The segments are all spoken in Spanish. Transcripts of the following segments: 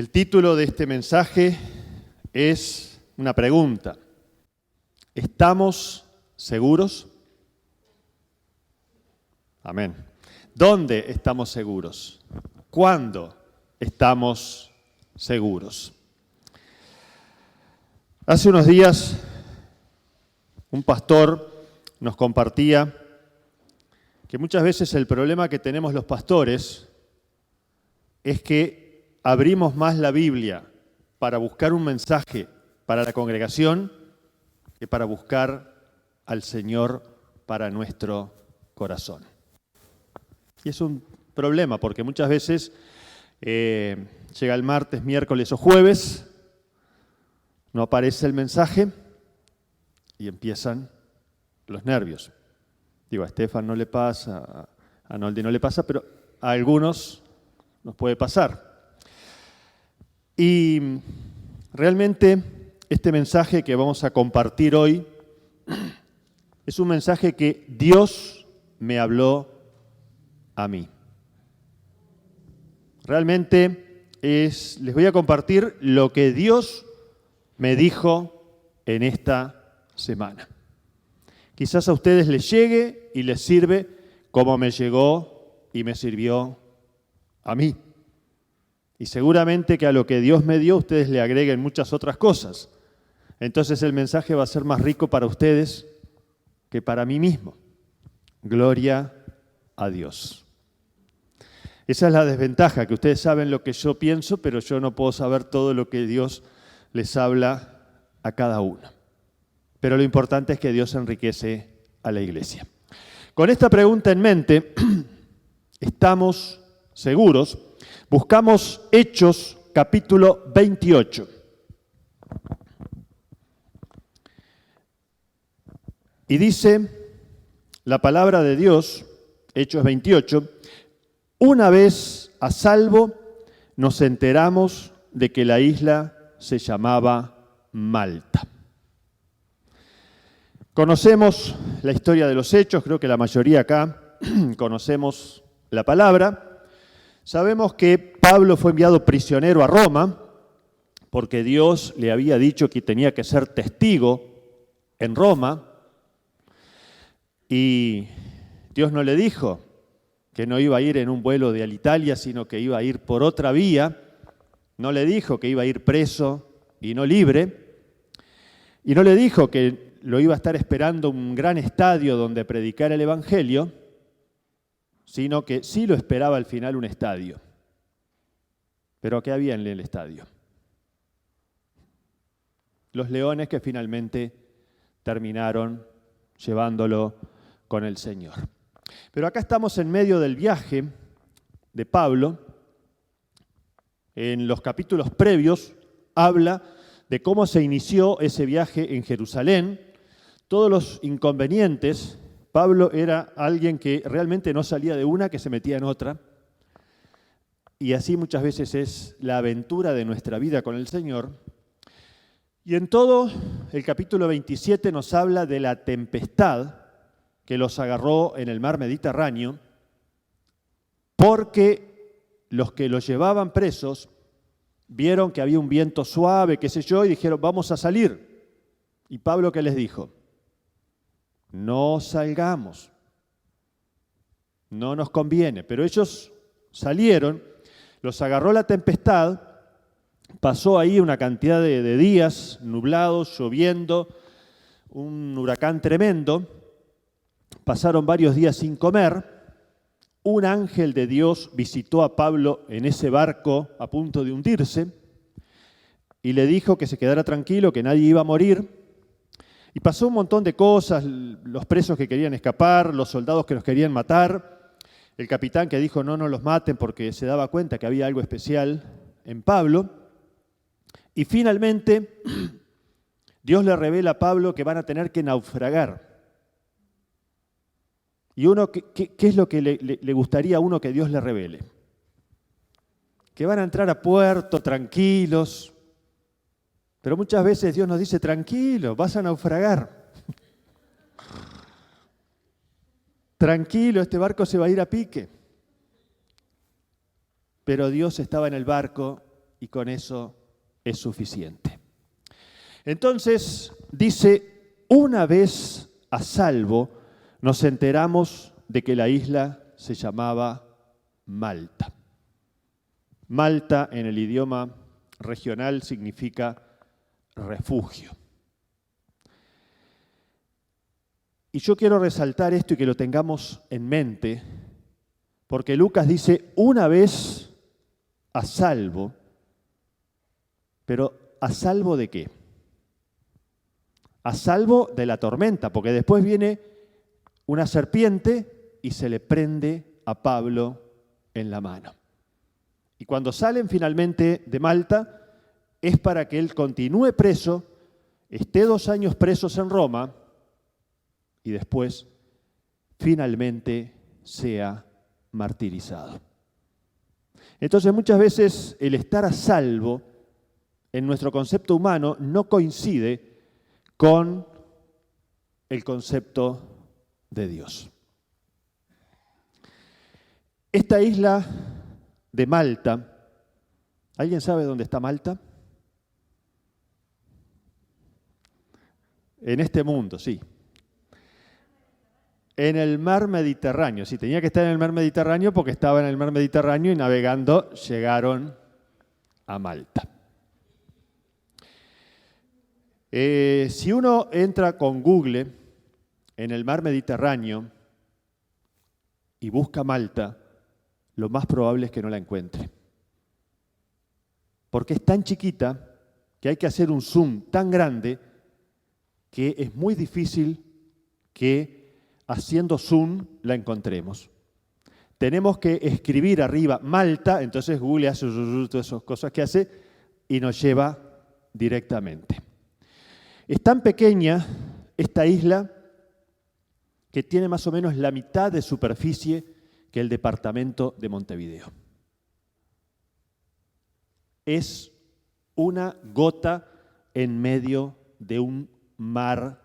El título de este mensaje es una pregunta. ¿Estamos seguros? Amén. ¿Dónde estamos seguros? ¿Cuándo estamos seguros? Hace unos días un pastor nos compartía que muchas veces el problema que tenemos los pastores es que abrimos más la Biblia para buscar un mensaje para la congregación que para buscar al Señor para nuestro corazón. Y es un problema porque muchas veces llega el martes, miércoles o jueves, no aparece el mensaje y empiezan los nervios. Digo, a Estefan no le pasa, a Noldi no le pasa, pero a algunos nos puede pasar. Y realmente este mensaje que vamos a compartir hoy es un mensaje que Dios me habló a mí. Realmente les voy a compartir lo que Dios me dijo en esta semana. Quizás a ustedes les llegue y les sirve como me llegó y me sirvió a mí. Y seguramente que a lo que Dios me dio ustedes le agreguen muchas otras cosas. Entonces el mensaje va a ser más rico para ustedes que para mí mismo. Gloria a Dios. Esa es la desventaja, que ustedes saben lo que yo pienso, pero yo no puedo saber todo lo que Dios les habla a cada uno. Pero lo importante es que Dios enriquece a la iglesia. Con esta pregunta en mente, ¿estamos seguros? Buscamos Hechos capítulo 28. Y dice la palabra de Dios, Hechos 28, una vez a salvo nos enteramos de que la isla se llamaba Malta. Conocemos la historia de los hechos, creo que la mayoría acá conocemos la palabra. Sabemos que Pablo fue enviado prisionero a Roma porque Dios le había dicho que tenía que ser testigo en Roma y Dios no le dijo que no iba a ir en un vuelo de Alitalia, sino que iba a ir por otra vía. No le dijo que iba a ir preso y no libre. Y no le dijo que lo iba a estar esperando un gran estadio donde predicar el Evangelio, sino que sí lo esperaba al final un estadio. Pero ¿qué había en el estadio? Los leones que finalmente terminaron llevándolo con el Señor. Pero acá estamos en medio del viaje de Pablo. En los capítulos previos habla de cómo se inició ese viaje en Jerusalén, todos los inconvenientes. Pablo era alguien que realmente no salía de una, que se metía en otra. Y así muchas veces es la aventura de nuestra vida con el Señor. Y en todo el capítulo 27 nos habla de la tempestad que los agarró en el mar Mediterráneo, porque los que los llevaban presos vieron que había un viento suave, qué sé yo, y dijeron, vamos a salir. Y Pablo, ¿qué les dijo? No salgamos, no nos conviene. Pero ellos salieron, los agarró la tempestad, pasó ahí una cantidad de días nublados, lloviendo, un huracán tremendo, pasaron varios días sin comer. Un ángel de Dios visitó a Pablo en ese barco a punto de hundirse y le dijo que se quedara tranquilo, que nadie iba a morir. Y pasó un montón de cosas, los presos que querían escapar, los soldados que los querían matar, el capitán que dijo no los maten porque se daba cuenta que había algo especial en Pablo. Y finalmente Dios le revela a Pablo que van a tener que naufragar. ¿Y uno qué es lo que le gustaría a uno que Dios le revele? Que van a entrar a puerto tranquilos. Pero muchas veces Dios nos dice, tranquilo, vas a naufragar. Tranquilo, este barco se va a ir a pique. Pero Dios estaba en el barco y con eso es suficiente. Entonces, dice, una vez a salvo, nos enteramos de que la isla se llamaba Malta. Malta en el idioma regional significa refugio. Y yo quiero resaltar esto y que lo tengamos en mente, porque Lucas dice una vez a salvo, pero ¿a salvo de qué? A salvo de la tormenta, porque después viene una serpiente y se le prende a Pablo en la mano. Y cuando salen finalmente de Malta, es para que él continúe preso, esté 2 años presos en Roma y después finalmente sea martirizado. Entonces muchas veces el estar a salvo en nuestro concepto humano no coincide con el concepto de Dios. Esta isla de Malta, ¿alguien sabe dónde está Malta? En este mundo, sí. En el mar Mediterráneo. Sí, tenía que estar en el mar Mediterráneo porque estaba en el mar Mediterráneo y navegando llegaron a Malta. Si uno entra con Google en el mar Mediterráneo y busca Malta, lo más probable es que no la encuentre. Porque es tan chiquita que hay que hacer un zoom tan grande que es muy difícil que haciendo zoom la encontremos. Tenemos que escribir arriba Malta, entonces Google hace todas esas cosas que hace y nos lleva directamente. Es tan pequeña esta isla que tiene más o menos la mitad de superficie que el departamento de Montevideo. Es una gota en medio de un mar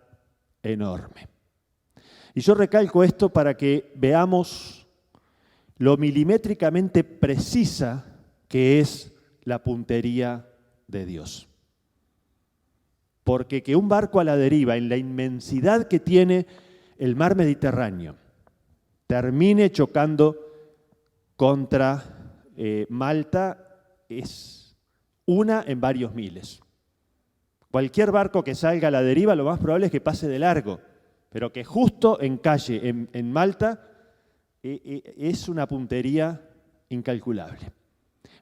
enorme. Y yo recalco esto para que veamos lo milimétricamente precisa que es la puntería de Dios. Porque que un barco a la deriva, en la inmensidad que tiene el mar Mediterráneo, termine chocando contra Malta es una en varios miles. Cualquier barco que salga a la deriva, lo más probable es que pase de largo, pero que justo encalle en Malta es una puntería incalculable.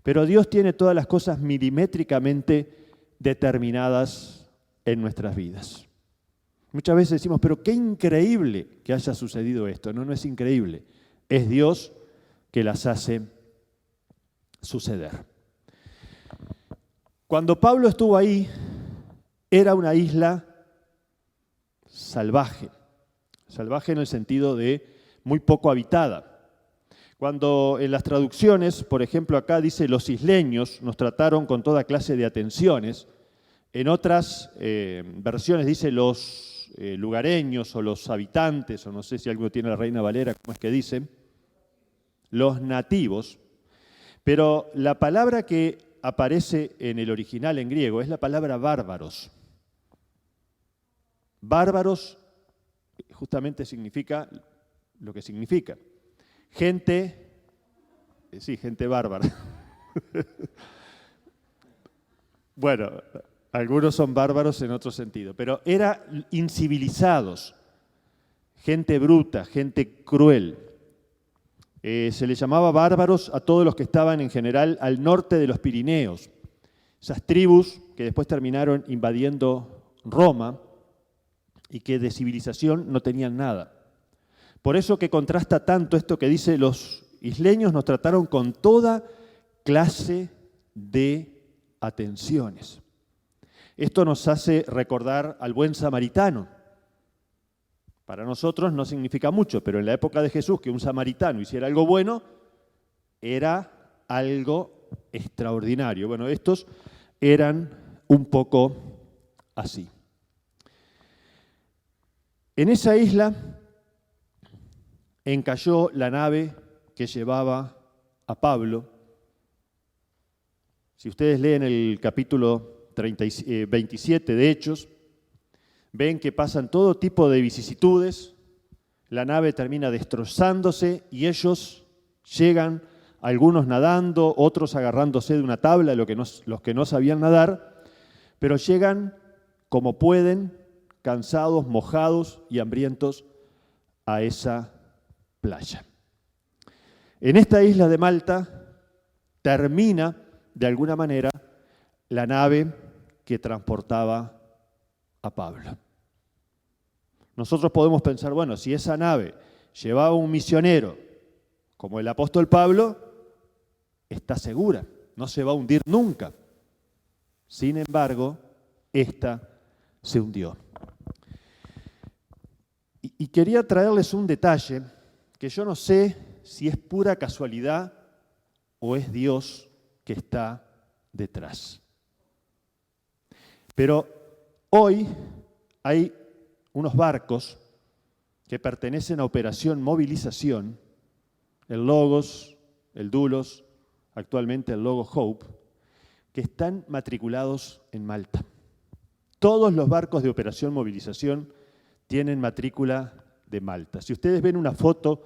Pero Dios tiene todas las cosas milimétricamente determinadas en nuestras vidas. Muchas veces decimos, pero qué increíble que haya sucedido esto. No, no es increíble. Es Dios que las hace suceder. Cuando Pablo estuvo ahí, era una isla salvaje. Salvaje en el sentido de muy poco habitada. Cuando en las traducciones, por ejemplo acá dice los isleños nos trataron con toda clase de atenciones, en otras versiones dice los lugareños o los habitantes, o no sé si alguno tiene la Reina Valera, ¿cómo es que dice? Los nativos. Pero la palabra que aparece en el original en griego es la palabra bárbaros. Bárbaros justamente significa lo que significa. Gente bárbara. Bueno, algunos son bárbaros en otro sentido, pero eran incivilizados, gente bruta, gente cruel. Se le llamaba bárbaros a todos los que estaban en general al norte de los Pirineos. Esas tribus que después terminaron invadiendo Roma y que de civilización no tenían nada. Por eso que contrasta tanto esto que dice los isleños nos trataron con toda clase de atenciones. Esto nos hace recordar al buen samaritano. Para nosotros no significa mucho, pero en la época de Jesús que un samaritano hiciera algo bueno era algo extraordinario. Bueno, estos eran un poco así. En esa isla encalló la nave que llevaba a Pablo. Si ustedes leen el capítulo 27 de Hechos, ven que pasan todo tipo de vicisitudes, la nave termina destrozándose y ellos llegan, algunos nadando, otros agarrándose de una tabla, los que no sabían nadar, pero llegan como pueden, cansados, mojados y hambrientos, a esa playa. En esta isla de Malta termina, de alguna manera, la nave que transportaba a Pablo. Nosotros podemos pensar, bueno, si esa nave llevaba un misionero como el apóstol Pablo, está segura, no se va a hundir nunca. Sin embargo, esta se hundió. Y quería traerles un detalle que yo no sé si es pura casualidad o es Dios que está detrás. Pero hoy hay unos barcos que pertenecen a Operación Movilización, el Logos, el Doulos, actualmente el Logo Hope, que están matriculados en Malta. Todos los barcos de Operación Movilización tienen matrícula de Malta. Si ustedes ven una foto,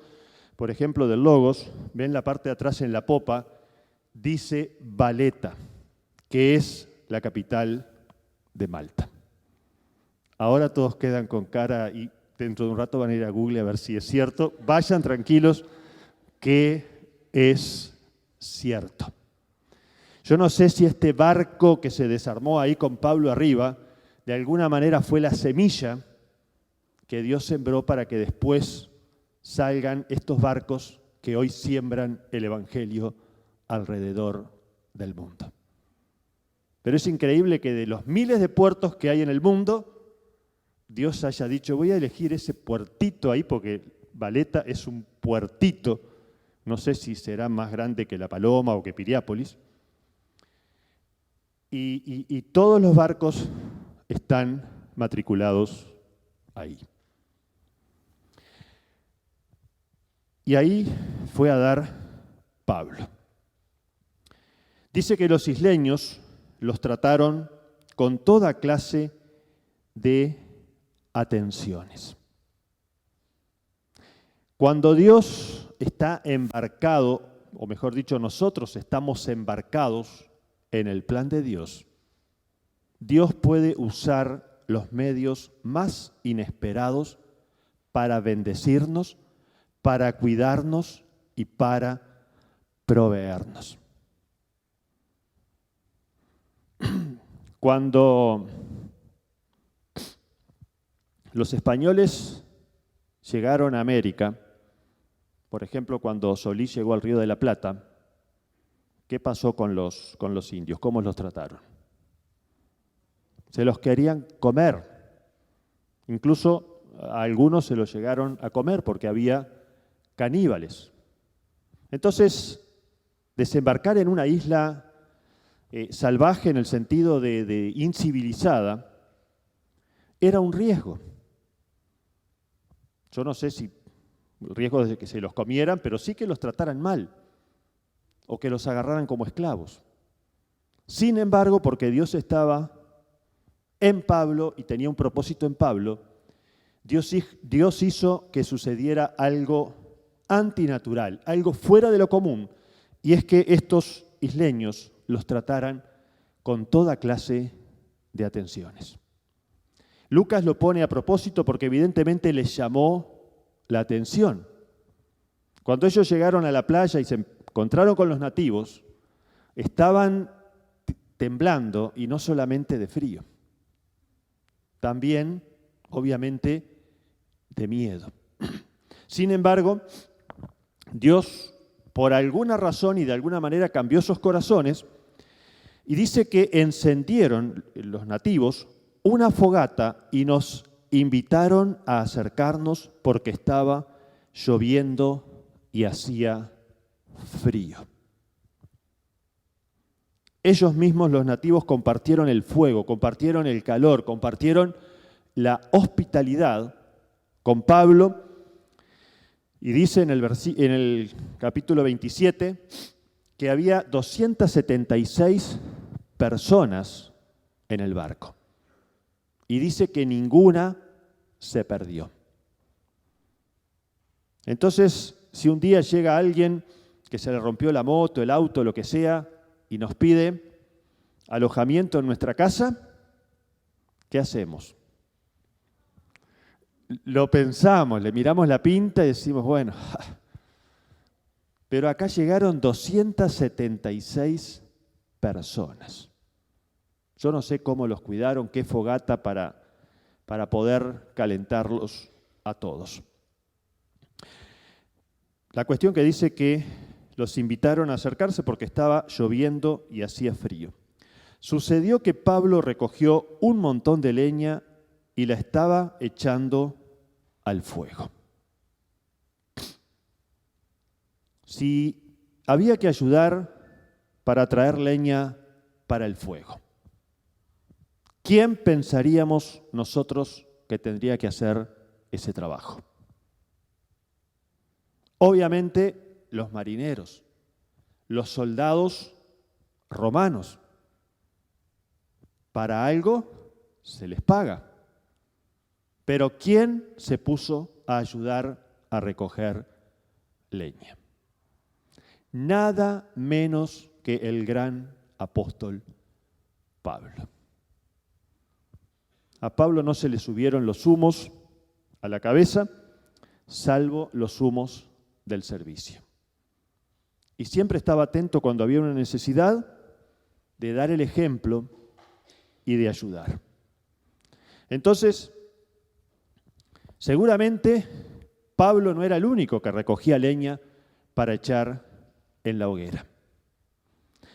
por ejemplo, del Logos, ven la parte de atrás en la popa, dice Valletta, que es la capital de Malta. Ahora todos quedan con cara y dentro de un rato van a ir a Google a ver si es cierto. Vayan tranquilos que es cierto. Yo no sé si este barco que se desarmó ahí con Pablo arriba, de alguna manera fue la semilla que Dios sembró para que después salgan estos barcos que hoy siembran el Evangelio alrededor del mundo. Pero es increíble que de los miles de puertos que hay en el mundo, Dios haya dicho, voy a elegir ese puertito ahí, porque Valletta es un puertito, no sé si será más grande que La Paloma o que Piriápolis, y todos los barcos están matriculados ahí. Y ahí fue a dar Pablo. Dice que los isleños los trataron con toda clase de atenciones. Cuando Dios está embarcado, o mejor dicho, nosotros estamos embarcados en el plan de Dios, Dios puede usar los medios más inesperados para bendecirnos, para cuidarnos y para proveernos. Cuando los españoles llegaron a América, por ejemplo, cuando Solís llegó al Río de la Plata, ¿qué pasó con los indios? ¿Cómo los trataron? Se los querían comer. Incluso a algunos se los llegaron a comer porque había caníbales. Entonces, desembarcar en una isla salvaje en el sentido de incivilizada era un riesgo. Yo no sé si el riesgo de que se los comieran, pero sí que los trataran mal o que los agarraran como esclavos. Sin embargo, porque Dios estaba en Pablo y tenía un propósito en Pablo, Dios hizo que sucediera algo antinatural, algo fuera de lo común, y es que estos isleños los trataran con toda clase de atenciones. Lucas lo pone a propósito porque evidentemente les llamó la atención. Cuando ellos llegaron a la playa y se encontraron con los nativos, estaban temblando, y no solamente de frío, también, obviamente, de miedo. Sin embargo, Dios, por alguna razón y de alguna manera, cambió sus corazones y dice que encendieron los nativos una fogata y nos invitaron a acercarnos porque estaba lloviendo y hacía frío. Ellos mismos, los nativos, compartieron el fuego, compartieron el calor, compartieron la hospitalidad con Pablo. Y dice en el capítulo 27 que había 276 personas en el barco. Y dice que ninguna se perdió. Entonces, si un día llega alguien que se le rompió la moto, el auto, lo que sea, y nos pide alojamiento en nuestra casa, ¿qué hacemos? Lo pensamos, le miramos la pinta y decimos, bueno, pero acá llegaron 276 personas. Yo no sé cómo los cuidaron, qué fogata para poder calentarlos a todos. La cuestión que dice que los invitaron a acercarse porque estaba lloviendo y hacía frío. Sucedió que Pablo recogió un montón de leña y la estaba echando al fuego. Si había que ayudar para traer leña para el fuego, ¿quién pensaríamos nosotros que tendría que hacer ese trabajo? Obviamente los marineros, los soldados romanos. Para algo se les paga. Pero ¿quién se puso a ayudar a recoger leña? Nada menos que el gran apóstol Pablo. A Pablo no se le subieron los humos a la cabeza, salvo los humos del servicio. Y siempre estaba atento cuando había una necesidad de dar el ejemplo y de ayudar. Entonces, seguramente Pablo no era el único que recogía leña para echar en la hoguera.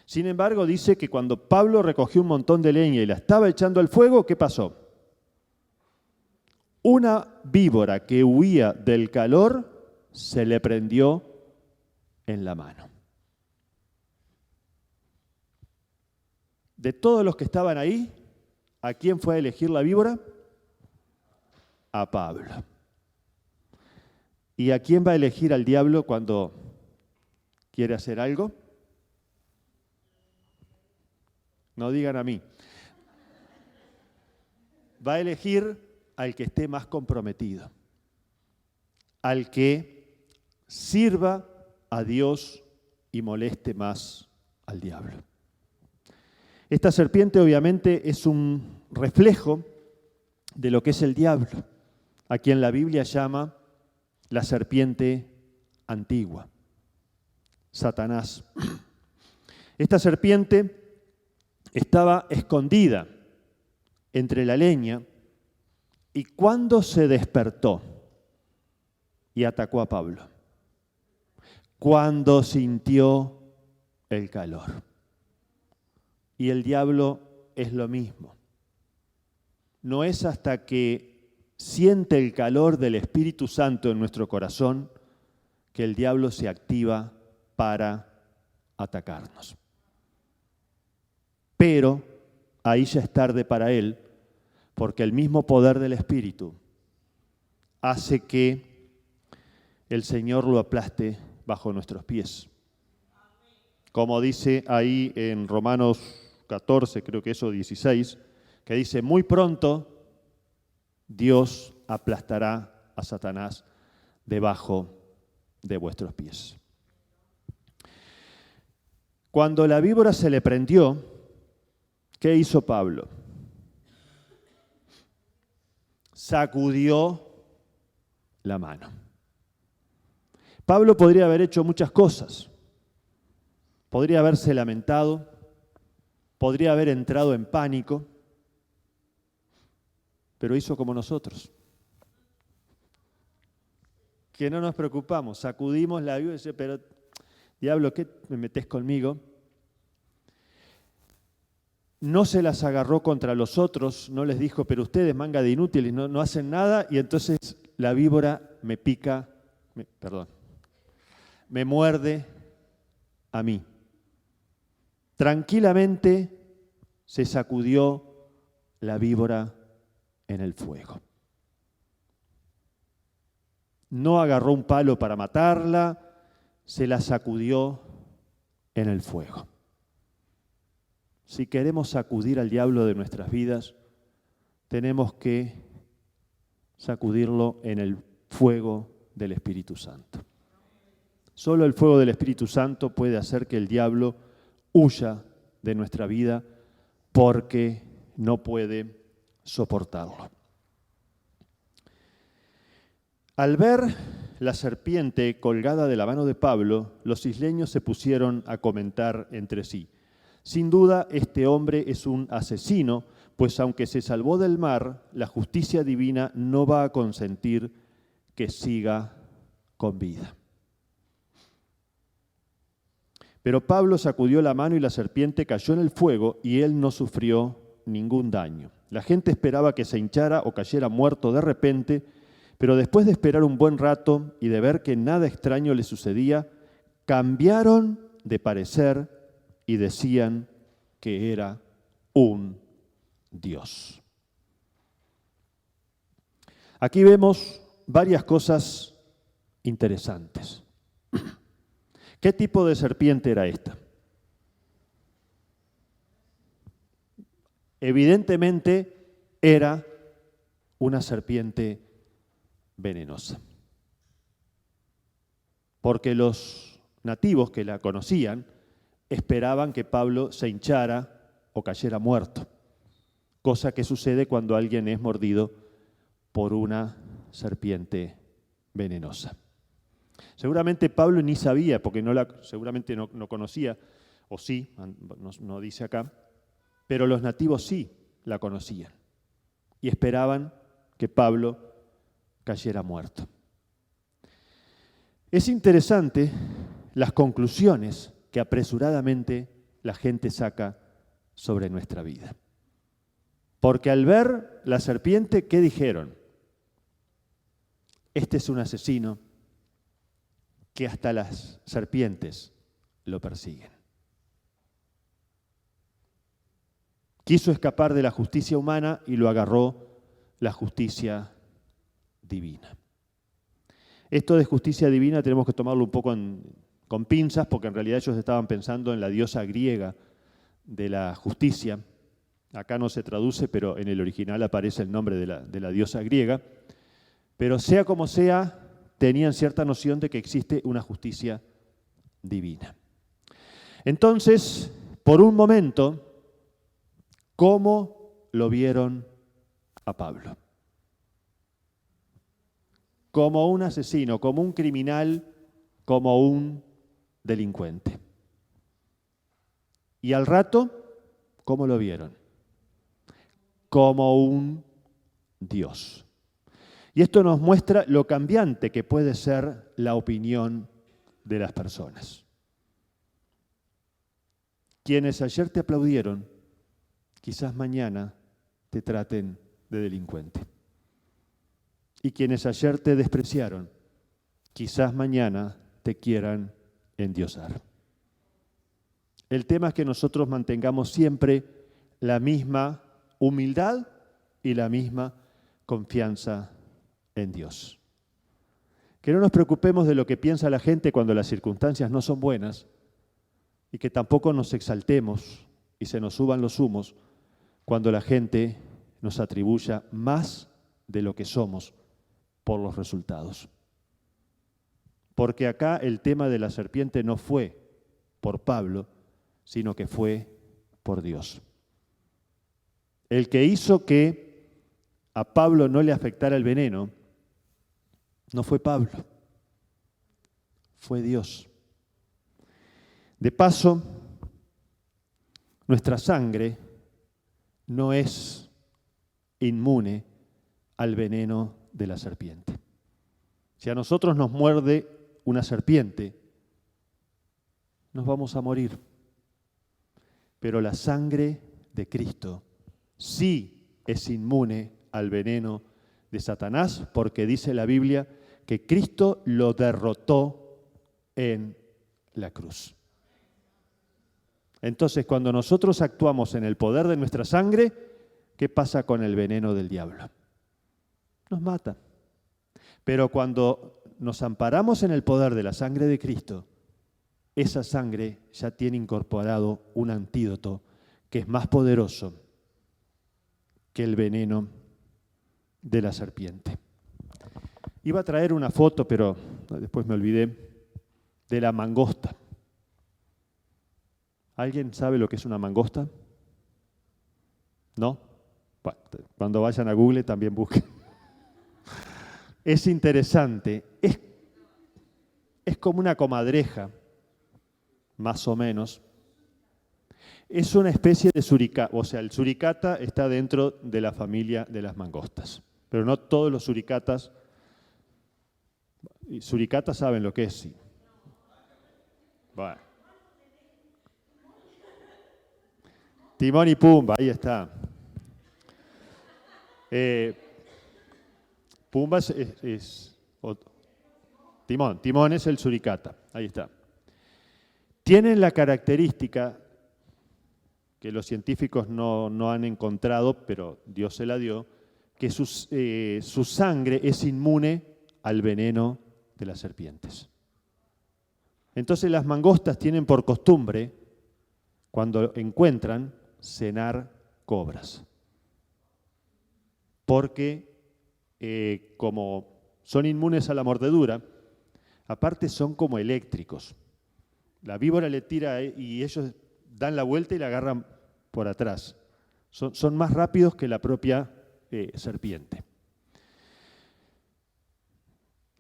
Sin embargo, dice que cuando Pablo recogió un montón de leña y la estaba echando al fuego, ¿qué pasó? Una víbora que huía del calor se le prendió en la mano. De todos los que estaban ahí, ¿a quién fue a elegir la víbora? A Pablo. ¿Y a quién va a elegir al diablo cuando quiere hacer algo? No digan a mí. Va a elegir al que esté más comprometido, al que sirva a Dios y moleste más al diablo. Esta serpiente obviamente es un reflejo de lo que es el diablo, a quien la Biblia llama la serpiente antigua, Satanás. Esta serpiente estaba escondida entre la leña y cuando se despertó y atacó a Pablo, cuando sintió el calor. Y el diablo es lo mismo. No es hasta que siente el calor del Espíritu Santo en nuestro corazón que el diablo se activa para atacarnos. Pero ahí ya es tarde para él, porque el mismo poder del Espíritu hace que el Señor lo aplaste bajo nuestros pies. Como dice ahí en Romanos 14, creo que eso 16, que dice, muy pronto Dios aplastará a Satanás debajo de vuestros pies. Cuando la víbora se le prendió, ¿qué hizo Pablo? Sacudió la mano. Pablo podría haber hecho muchas cosas. Podría haberse lamentado, podría haber entrado en pánico, pero hizo como nosotros. Que no nos preocupamos, sacudimos la víbora y dice, pero diablo, ¿qué me metés conmigo? No se las agarró contra los otros, no les dijo, pero ustedes, manga de inútiles, no hacen nada, y entonces la víbora me pica, me muerde a mí. Tranquilamente se sacudió la víbora en el fuego. No agarró un palo para matarla, se la sacudió en el fuego. Si queremos sacudir al diablo de nuestras vidas, tenemos que sacudirlo en el fuego del Espíritu Santo. Solo el fuego del Espíritu Santo puede hacer que el diablo huya de nuestra vida porque no puede soportarlo. Al ver la serpiente colgada de la mano de Pablo, los isleños se pusieron a comentar entre sí: sin duda, este hombre es un asesino, pues aunque se salvó del mar, la justicia divina no va a consentir que siga con vida. Pero Pablo sacudió la mano y la serpiente cayó en el fuego y él no sufrió ningún daño. La gente esperaba que se hinchara o cayera muerto de repente, pero después de esperar un buen rato y de ver que nada extraño le sucedía, cambiaron de parecer y decían que era un Dios. Aquí vemos varias cosas interesantes. ¿Qué tipo de serpiente era esta? Evidentemente era una serpiente venenosa, porque los nativos que la conocían esperaban que Pablo se hinchara o cayera muerto, cosa que sucede cuando alguien es mordido por una serpiente venenosa. Seguramente Pablo ni sabía, porque seguramente no conocía, o sí, no dice acá, pero los nativos sí la conocían y esperaban que Pablo cayera muerto. Es interesante las conclusiones que apresuradamente la gente saca sobre nuestra vida. Porque al ver la serpiente, ¿qué dijeron? Este es un asesino que hasta las serpientes lo persiguen. Quiso escapar de la justicia humana y lo agarró la justicia divina. Esto de justicia divina tenemos que tomarlo un poco con pinzas, porque en realidad ellos estaban pensando en la diosa griega de la justicia. Acá no se traduce, pero en el original aparece el nombre de la diosa griega. Pero sea como sea, tenían cierta noción de que existe una justicia divina. Entonces, por un momento, ¿cómo lo vieron a Pablo? Como un asesino, como un criminal, como un delincuente. Y al rato, ¿cómo lo vieron? Como un Dios. Y esto nos muestra lo cambiante que puede ser la opinión de las personas. Quienes ayer te aplaudieron, quizás mañana te traten de delincuente. Y quienes ayer te despreciaron, quizás mañana te quieran endiosar. El tema es que nosotros mantengamos siempre la misma humildad y la misma confianza en Dios. Que no nos preocupemos de lo que piensa la gente cuando las circunstancias no son buenas y que tampoco nos exaltemos y se nos suban los humos cuando la gente nos atribuya más de lo que somos por los resultados. Porque acá el tema de la serpiente no fue por Pablo, sino que fue por Dios. El que hizo que a Pablo no le afectara el veneno no fue Pablo, fue Dios. De paso, nuestra sangre no es inmune al veneno de la serpiente. Si a nosotros nos muerde una serpiente, nos vamos a morir. Pero la sangre de Cristo sí es inmune al veneno de Satanás, porque dice la Biblia que Cristo lo derrotó en la cruz. Entonces, cuando nosotros actuamos en el poder de nuestra sangre, ¿qué pasa con el veneno del diablo? Nos mata. Pero cuando nos amparamos en el poder de la sangre de Cristo, esa sangre ya tiene incorporado un antídoto que es más poderoso que el veneno de la serpiente. Iba a traer una foto, pero después me olvidé, de la mangosta. ¿Alguien sabe lo que es una mangosta? ¿No? Bueno, cuando vayan a Google también busquen. Es interesante, es como una comadreja, más o menos. Es una especie de suricata, o sea, el suricata está dentro de la familia de las mangostas, pero no todos los suricatas. Y suricatas saben lo que es, sí. Bueno. Timón y Pumba, ahí está. Pumba Timón es el suricata, ahí está. Tienen la característica que los científicos no han encontrado, pero Dios se la dio, que su sangre es inmune al veneno de las serpientes. Entonces las mangostas tienen por costumbre, cuando encuentran, cenar cobras. Porque como son inmunes a la mordedura, aparte son como eléctricos. La víbora le tira y ellos dan la vuelta y la agarran por atrás. Son más rápidos que la propia serpiente.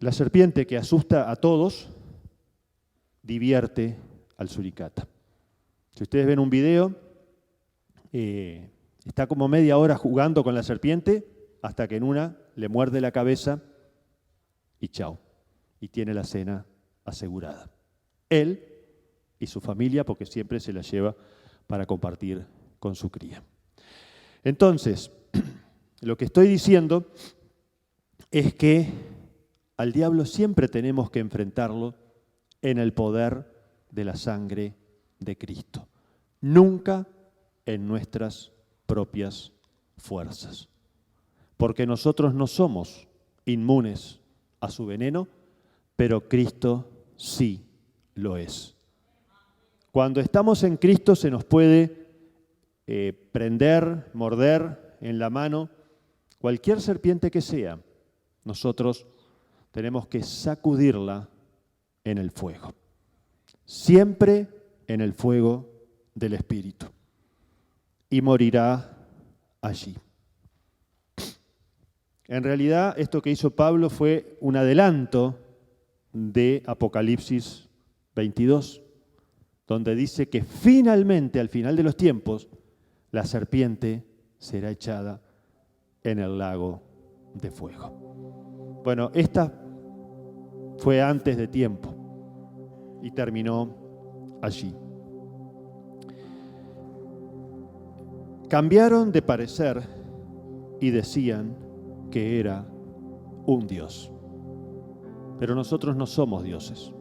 La serpiente, que asusta a todos, divierte al suricata. Si ustedes ven un video, está como media hora jugando con la serpiente hasta que en una le muerde la cabeza y chao. Y tiene la cena asegurada. Él y su familia, porque siempre se la lleva para compartir con su cría. Entonces, lo que estoy diciendo es que al diablo siempre tenemos que enfrentarlo en el poder de la sangre de Cristo. Nunca en nuestras propias fuerzas. Porque nosotros no somos inmunes a su veneno, pero Cristo sí lo es. Cuando estamos en Cristo se nos puede prender, morder en la mano, cualquier serpiente que sea. Nosotros tenemos que sacudirla en el fuego. Siempre en el fuego del Espíritu. Y morirá allí. En realidad, esto que hizo Pablo fue un adelanto de Apocalipsis 22, donde dice que finalmente, al final de los tiempos, la serpiente será echada en el lago de fuego. Bueno, esta fue antes de tiempo y terminó allí. Cambiaron de parecer y decían que era un Dios. Pero nosotros no somos dioses.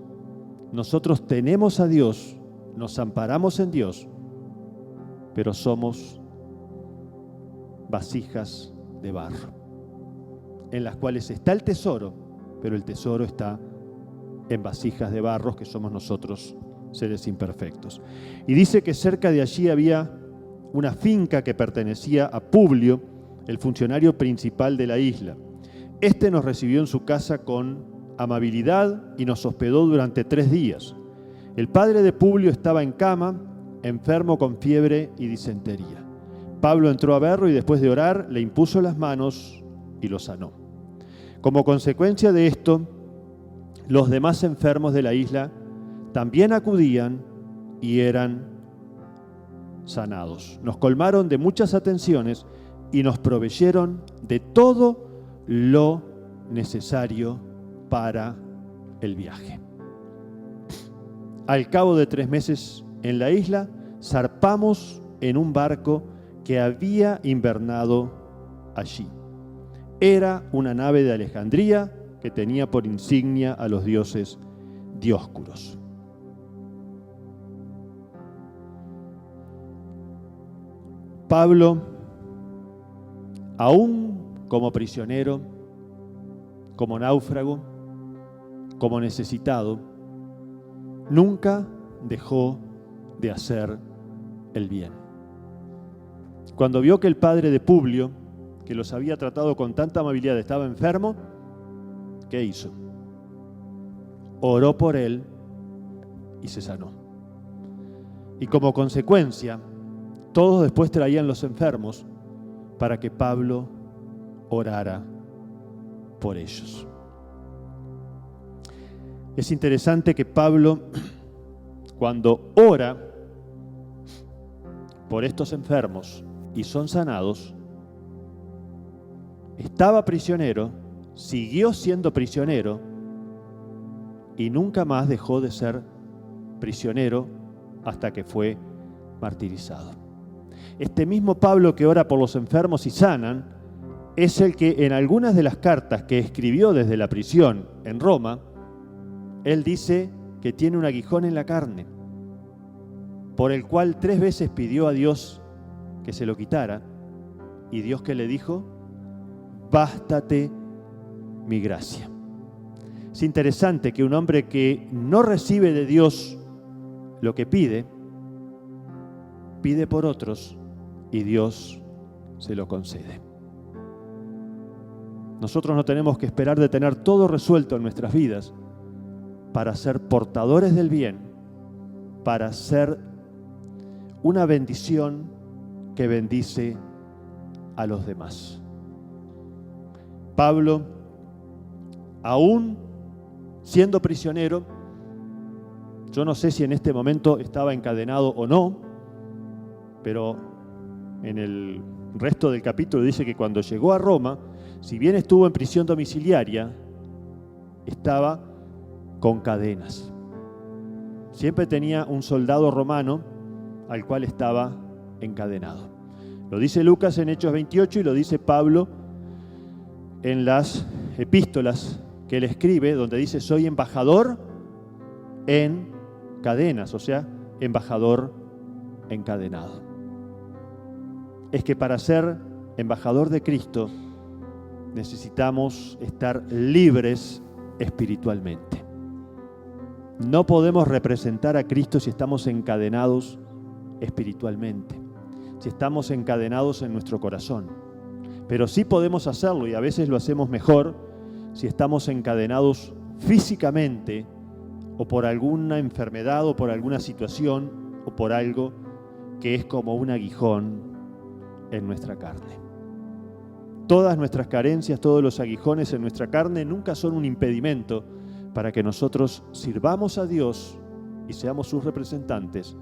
Nosotros tenemos a Dios, nos amparamos en Dios, pero somos vasijas de barro, en las cuales está el tesoro, pero el tesoro está en vasijas de barro, que somos nosotros, seres imperfectos. Y dice que cerca de allí había una finca que pertenecía a Publio, el funcionario principal de la isla. Este nos recibió en su casa con amabilidad y nos hospedó durante 3 días. El padre de Publio estaba en cama, enfermo con fiebre y disentería. Pablo entró a verlo y después de orar le impuso las manos y lo sanó. Como consecuencia de esto, los demás enfermos de la isla también acudían y eran sanados. Nos colmaron de muchas atenciones y nos proveyeron de todo lo necesario para el viaje. Al cabo de 3 meses en la isla, zarpamos en un barco que había invernado allí. Era una nave de Alejandría que tenía por insignia a los dioses Dioscuros. Pablo, aún como prisionero, como náufrago, como necesitado, nunca dejó de hacer el bien. Cuando vio que el padre de Publio, que los había tratado con tanta amabilidad, estaba enfermo, ¿qué hizo? Oró por él y se sanó. Y como consecuencia, todos después traían los enfermos para que Pablo orara por ellos. Es interesante que Pablo, cuando ora por estos enfermos y son sanados, estaba prisionero, siguió siendo prisionero y nunca más dejó de ser prisionero hasta que fue martirizado. Este mismo Pablo que ora por los enfermos y sanan es el que en algunas de las cartas que escribió desde la prisión en Roma, él dice que tiene un aguijón en la carne, por el cual 3 veces pidió a Dios que se lo quitara, y Dios que le dijo: bástate mi gracia. Es interesante que un hombre que no recibe de Dios lo que pide, pide por otros y Dios se lo concede. Nosotros no tenemos que esperar de tener todo resuelto en nuestras vidas para ser portadores del bien, para ser una bendición que bendice a los demás. Pablo, aún siendo prisionero, yo no sé si en este momento estaba encadenado o no, pero en el resto del capítulo dice que cuando llegó a Roma, si bien estuvo en prisión domiciliaria, estaba con cadenas. Siempre tenía un soldado romano al cual estaba encadenado. Lo dice Lucas en Hechos 28 y lo dice Pablo en las epístolas que él escribe, donde dice: soy embajador en cadenas, o sea, embajador encadenado. Es que para ser embajador de Cristo necesitamos estar libres espiritualmente. No podemos representar a Cristo si estamos encadenados espiritualmente, si estamos encadenados en nuestro corazón. Pero sí podemos hacerlo, y a veces lo hacemos mejor, si estamos encadenados físicamente, o por alguna enfermedad, o por alguna situación, o por algo que es como un aguijón en nuestra carne. Todas nuestras carencias, todos los aguijones en nuestra carne nunca son un impedimento para que nosotros sirvamos a Dios y seamos sus representantes,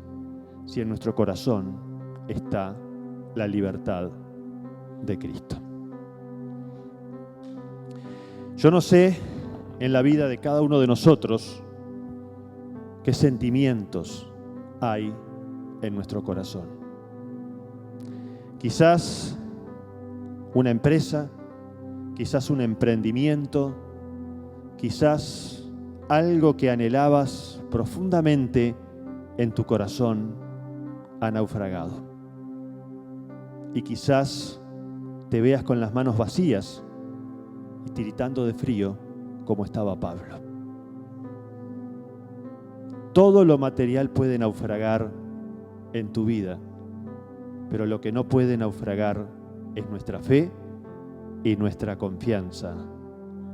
si en nuestro corazón está la libertad de Cristo. Yo no sé en la vida de cada uno de nosotros qué sentimientos hay en nuestro corazón. Quizás una empresa, quizás un emprendimiento, quizás algo que anhelabas profundamente en tu corazón ha naufragado. Y quizás te veas con las manos vacías y tiritando de frío como estaba Pablo. Todo lo material puede naufragar en tu vida, pero lo que no puede naufragar es nuestra fe y nuestra confianza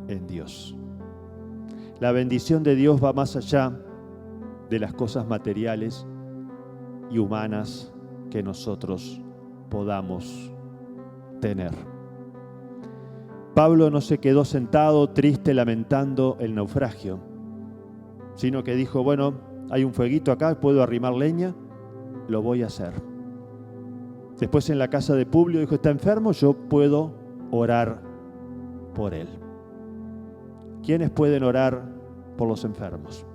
en Dios. La bendición de Dios va más allá de las cosas materiales y humanas que nosotros podamos tener. Pablo no se quedó sentado, triste, lamentando el naufragio, sino que dijo: bueno, hay un fueguito acá, puedo arrimar leña, lo voy a hacer. Después en la casa de Publio dijo: está enfermo, yo puedo orar por él. ¿Quiénes pueden orar por los enfermos?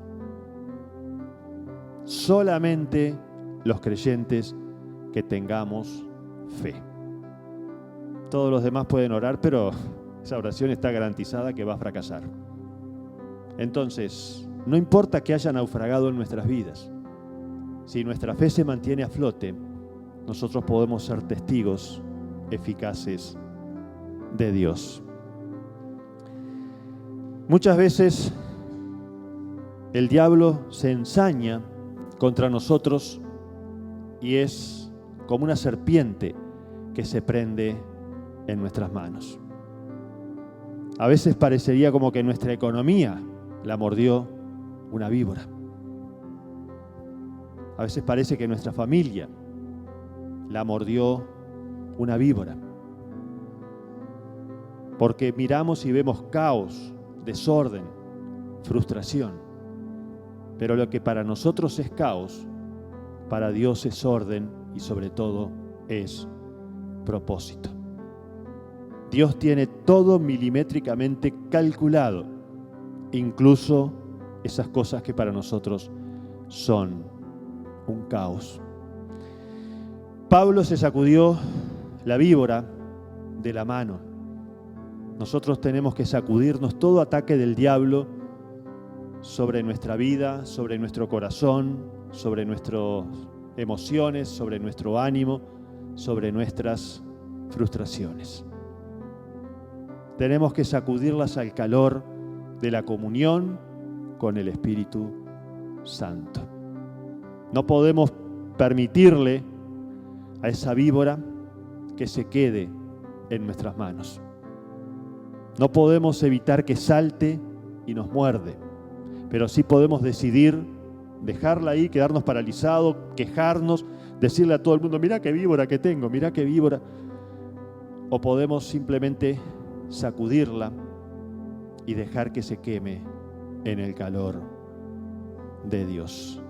Solamente los creyentes que tengamos fe. Todos los demás pueden orar, pero esa oración está garantizada que va a fracasar. Entonces, no importa que haya naufragado en nuestras vidas, si nuestra fe se mantiene a flote, nosotros podemos ser testigos eficaces de Dios. Muchas veces el diablo se ensaña contra nosotros y es como una serpiente que se prende en nuestras manos. A veces parecería como que nuestra economía la mordió una víbora. A veces parece que nuestra familia la mordió una víbora. Porque miramos y vemos caos, desorden, frustración. Pero lo que para nosotros es caos, para Dios es orden y sobre todo es propósito. Dios tiene todo milimétricamente calculado, incluso esas cosas que para nosotros son un caos. Pablo se sacudió la víbora de la mano. Nosotros tenemos que sacudirnos todo ataque del diablo sobre nuestra vida, sobre nuestro corazón, sobre nuestras emociones, sobre nuestro ánimo, sobre nuestras frustraciones. Tenemos que sacudirlas al calor de la comunión con el Espíritu Santo. No podemos permitirle a esa víbora que se quede en nuestras manos. No podemos evitar que salte y nos muerde, pero sí podemos decidir dejarla ahí, quedarnos paralizados, quejarnos, decirle a todo el mundo, mirá qué víbora que tengo, mirá qué víbora. O podemos simplemente sacudirla y dejar que se queme en el calor de Dios.